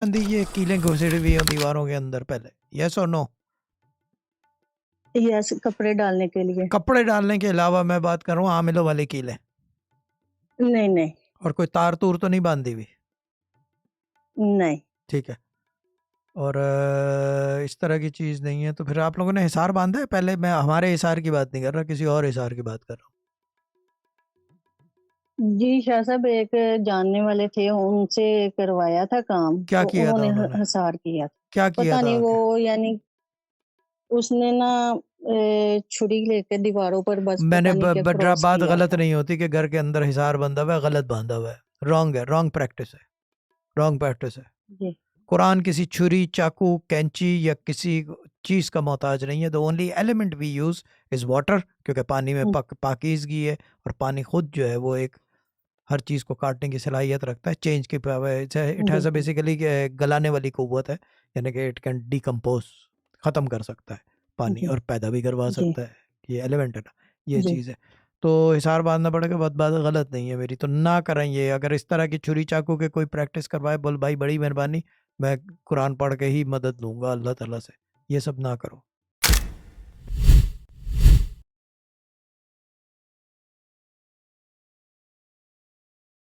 आंधी ये कीलें घुसेड़ी हुई हैं दीवारों के अंदर पहले, यस और नो? यस, कपड़े डालने के लिए। कपड़े डालने के अलावा मैं बात कर रहा हूँ आमिलों वाली कीलें। नहीं, नहीं, और कोई तार-तूर तो नहीं बांधी हुई? नहीं। ठीक है। और इस तरह की चीज़ नहीं है, तो फिर आप लोगों ने हिसार बाँधा है? पहले मैं हमारे हिसार की बात नहीं कर रहा, किसी और हिसार की बात कर रहा हूँ। जी, शाह साहब एक जानने वाले थे, उनसे करवाया था काम, क्या तो किया था उन्होंने उन्होंने? हिसार किया। क्या किया पता था नहीं आके? वो यानी उसने ना छुरी लेके दीवारों पर बस मैंने पता नहीं क्या क्रॉस बात किया गलत था। नहीं होती कि घर के अंदर हिसार बंधा हुआ है, गलत बांधा हुआ है। रॉन्ग है, रॉन्ग प्रैक्टिस है, रॉन्ग प्रैक्टिस है। जी, कुरान किसी छुरी, चाकू, कैंची या किसी चीज़ का मोहताज नहीं है। The only element we use is water, क्योंकि पानी में हुँ, पाकीज़गी है, और पानी खुद जो है वो एक हर चीज़ को काटने की सलाहियत रखता है, चेंज की पावर, इट हैज़ अ बिल्कुल। बेसिकली गलाने वाली क़ुव्वत है, यानी कि इट कैन डिकम्पोज़, ख़त्म कर सकता है पानी, जी, और पैदा भी करवा जी, सकता है। ये एलिमेंट है ना, ये जी। चीज़ है। तो हिसार बाँधना पड़ेगा, बात गलत नहीं है मेरी, तो ना करें ये। अगर इस तरह की छुरी चाकू के कोई प्रैक्टिस करवाए, बोल भाई बड़ी मेहरबानी, मैं कुरान पढ़ के ही मदद लूँगा अल्लाह ताला से। ये सब ना करो।